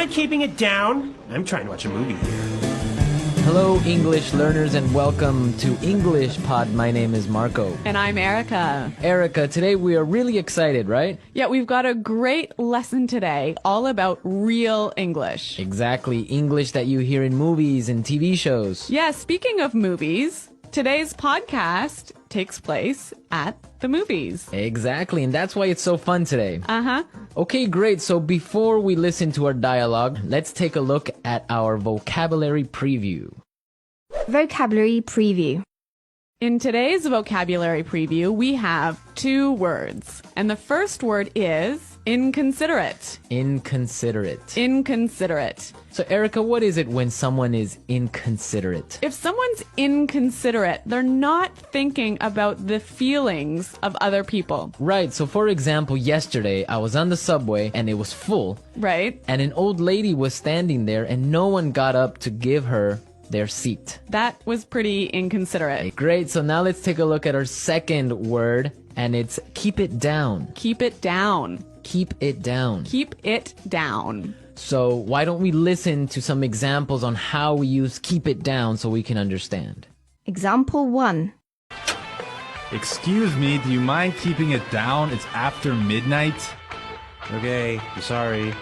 mind keeping it down? I'm trying to watch a movie here. Hello, English learners, and welcome to English Pod. My name is Marco. And I'm Erica. Erica, today we are really excited, right? Yeah, we've got a great lesson today all about real English. Exactly, English that you hear in movies and TV shows. Yeah, speaking of movies, today's podcast takes place at the movies. Exactly, and that's why it's so fun today. Uh-huh. Okay, great. So before we listen to our dialogue, let's take a look at our vocabulary preview. Vocabulary preview. In today's vocabulary preview, we have two words. And the first word is inconsiderate. Inconsiderate. Inconsiderate. So Erica, what is it when someone is inconsiderate? If someone's inconsiderate, they're not thinking about the feelings of other people. Right, so for example, yesterday I was on the subway and it was full. Right? And an old lady was standing there and no one got up to give her their seat. That was pretty inconsiderate. Great, so now let's take a look at our second word, and it's keep it down. Keep it down. Keep it down. Keep it down. So why don't we listen to some examples on how we use keep it down so we can understand. Example 1. Excuse me, do you mind keeping it down? It's after midnight. Okay, I'm sorry.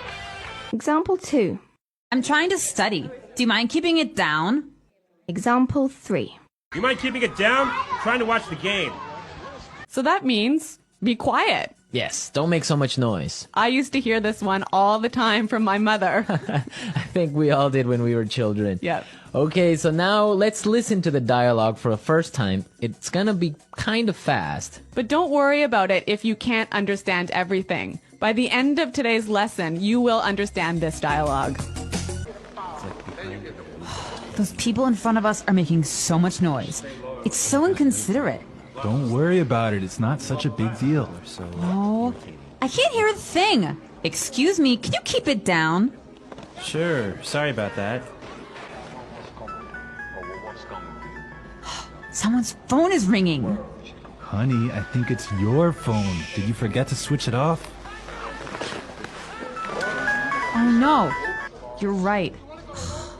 Example 2. I'm trying to study. Do you mind keeping it down? Example 3. You mind keeping it down? I'm trying to watch the game. So that means be quiet. Yes, don't make so much noise. I used to hear this one all the time from my mother. I think we all did when we were children. Yep. Okay, so now let's listen to the dialogue for the first time. It's gonna be kind of fast. But don't worry about it if you can't understand everything. By the end of today's lesson, you will understand this dialogue. Those people in front of us are making so much noise. It's so inconsiderate. Don't worry about it. It's not such a big deal. Oh, I can't hear a thing. Excuse me, can you keep it down? Sure, sorry about that. Someone's phone is ringing. Honey, I think it's your phone. Did you forget to switch it off? Oh no, you're right.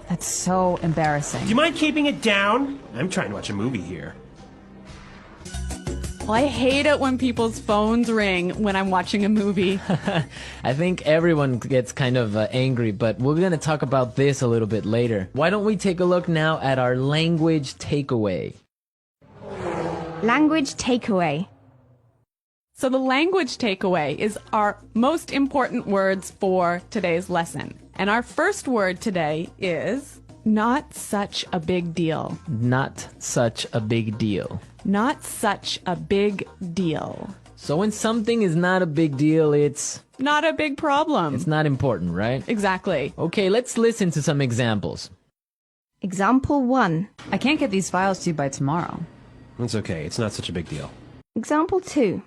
That's so embarrassing. Do you mind keeping it down? I'm trying to watch a movie here. Well, I hate it when people's phones ring when I'm watching a movie. I think everyone gets kind of angry, but we're going to talk about this a little bit later. Why don't we take a look now at our language takeaway? Language takeaway. So the language takeaway is our most important words for today's lesson. And our first word today is not such a big deal. Not such a big deal. Not such a big deal. So when something is not a big deal, it's not a big problem. It's not important, right? Exactly. Okay, let's listen to some examples. Example 1. I can't get these files to you by tomorrow. It's okay, it's not such a big deal. Example 2.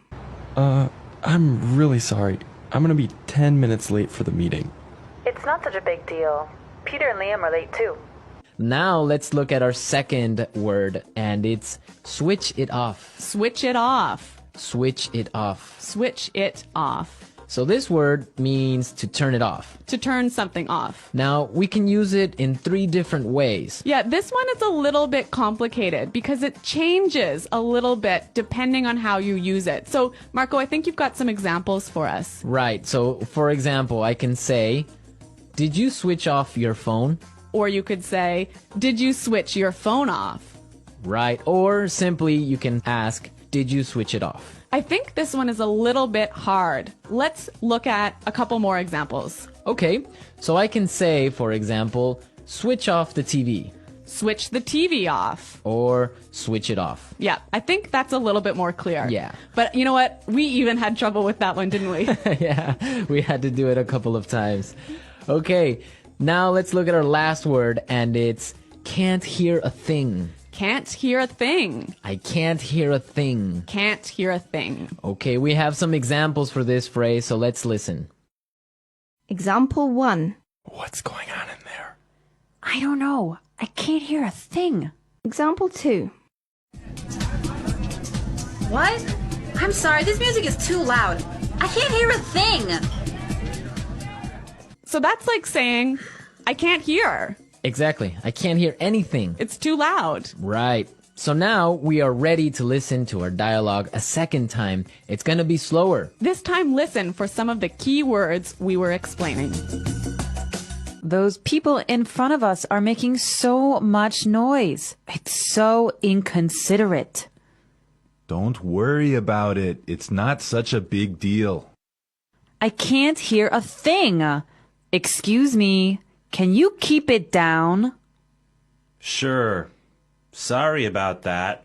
I'm really sorry. I'm gonna be 10 minutes late for the meeting. It's not such a big deal. Peter and Liam are late too. Now let's look at our second word, and it's switch it off. Switch it off. Switch it off. Switch it off. So this word means to turn it off. To turn something off. Now, we can use it in 3 different ways. Yeah, this one is a little bit complicated because it changes a little bit depending on how you use it. So, Marco, I think you've got some examples for us. Right. So, for example, I can say, did you switch off your phone? Or you could say, did you switch your phone off? Right. Or simply you can ask, did you switch it off? I think this one is a little bit hard. Let's look at a couple more examples. Okay. So I can say, for example, switch off the TV. Switch the TV off. Or switch it off. Yeah, I think that's a little bit more clear. Yeah. But you know what? We even had trouble with that one, didn't we? Yeah, we had to do it a couple of times. Okay, now let's look at our last word, and it's can't hear a thing. Can't hear a thing. I can't hear a thing. Can't hear a thing. Okay, we have some examples for this phrase, so let's listen. Example 1. What's going on in there? I don't know. I can't hear a thing. Example 2. What? I'm sorry, this music is too loud. I can't hear a thing. So that's like saying, I can't hear. Exactly. I can't hear anything. It's too loud. Right. So now we are ready to listen to our dialogue a second time. It's going to be slower. This time, listen for some of the key words we were explaining. Those people in front of us are making so much noise. It's so inconsiderate. Don't worry about it. It's not such a big deal. I can't hear a thing. Excuse me, can you keep it down? Sure. Sorry about that.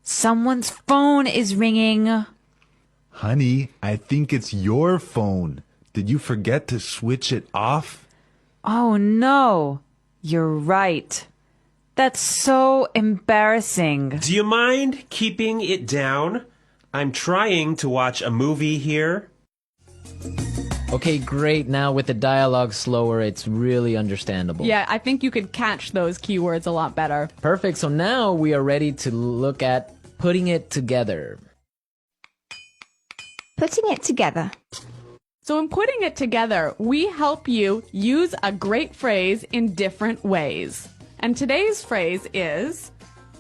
Someone's phone is ringing. Honey, I think it's your phone. Did you forget to switch it off? Oh no, you're right. That's so embarrassing. Do you mind keeping it down? I'm trying to watch a movie here. Okay, great. Now with the dialogue slower, it's really understandable. Yeah, I think you could catch those keywords a lot better. Perfect. So now we are ready to look at putting it together. Putting it together. So in putting it together, we help you use a great phrase in different ways. And today's phrase is,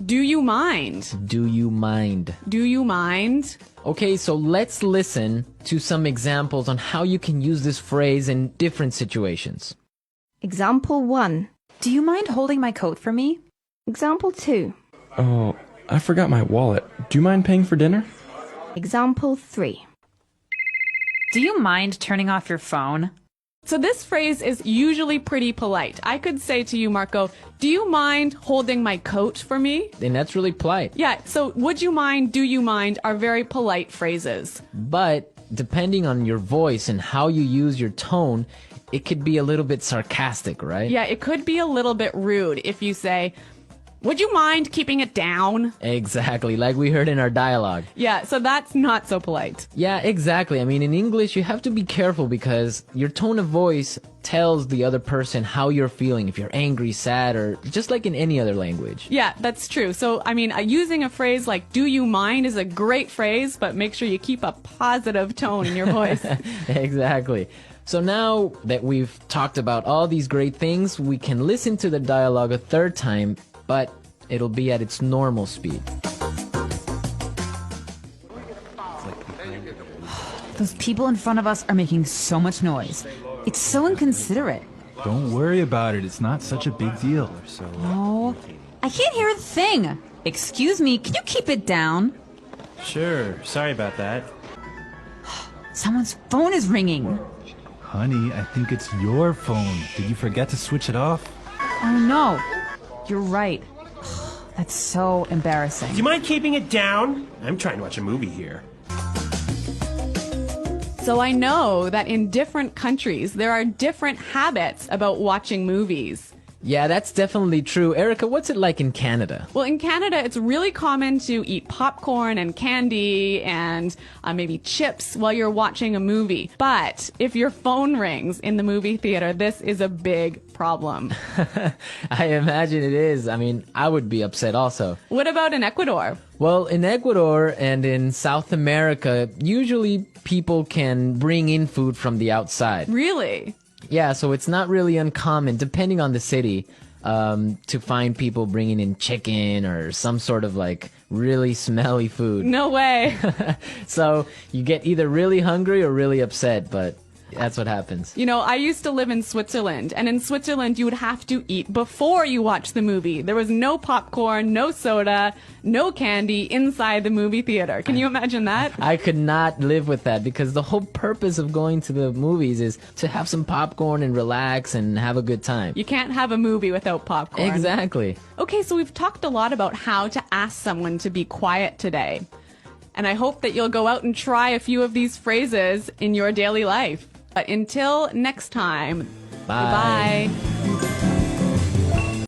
do you mind? Do you mind? Do you mind? Okay, so let's listen to some examples on how you can use this phrase in different situations. Example 1. Do you mind holding my coat for me? Example 2. Oh, I forgot my wallet. Do you mind paying for dinner? Example 3. Do you mind turning off your phone? So this phrase is usually pretty polite. I could say to you, Marco, do you mind holding my coat for me? And that's really polite. Yeah, so would you mind, do you mind are very polite phrases. But depending on your voice and how you use your tone, it could be a little bit sarcastic, right? Yeah, it could be a little bit rude if you say, would you mind keeping it down? Exactly, like we heard in our dialogue. Yeah, so that's not so polite. Yeah, exactly. I mean, in English, you have to be careful because your tone of voice tells the other person how you're feeling, if you're angry, sad, or just like in any other language. Yeah, that's true. So, I mean, using a phrase like, do you mind is a great phrase, but make sure you keep a positive tone in your voice. Exactly. So now that we've talked about all these great things, we can listen to the dialogue a third time, but it'll be at its normal speed. Those people in front of us are making so much noise. It's so inconsiderate. Don't worry about it. It's not such a big deal. Oh, I can't hear a thing. Excuse me, can you keep it down? Sure. Sorry about that. Someone's phone is ringing. Honey, I think it's your phone. Did you forget to switch it off? Oh no, you're right. That's so embarrassing. Do you mind keeping it down? I'm trying to watch a movie here. So I know that in different countries, there are different habits about watching movies. Yeah, that's definitely true. Erica, what's it like in Canada? Well, in Canada, it's really common to eat popcorn and candy and maybe chips while you're watching a movie. But if your phone rings in the movie theater, this is a big problem. I imagine it is. I mean, I would be upset also. What about in Ecuador? Well, in Ecuador and in South America, usually people can bring in food from the outside. Really? Yeah, so it's not really uncommon, depending on the city, to find people bringing in chicken or some sort of like really smelly food. No way. So you get either really hungry or really upset, but that's what happens. You know, I used to live in Switzerland, and in Switzerland, you would have to eat before you watch the movie. There was no popcorn, no soda, no candy inside the movie theater. Can you imagine that? I could not live with that because the whole purpose of going to the movies is to have some popcorn and relax and have a good time. You can't have a movie without popcorn. Exactly. Okay, so we've talked a lot about how to ask someone to be quiet today. And I hope that you'll go out and try a few of these phrases in your daily life. But until next time, Bye. goodbye.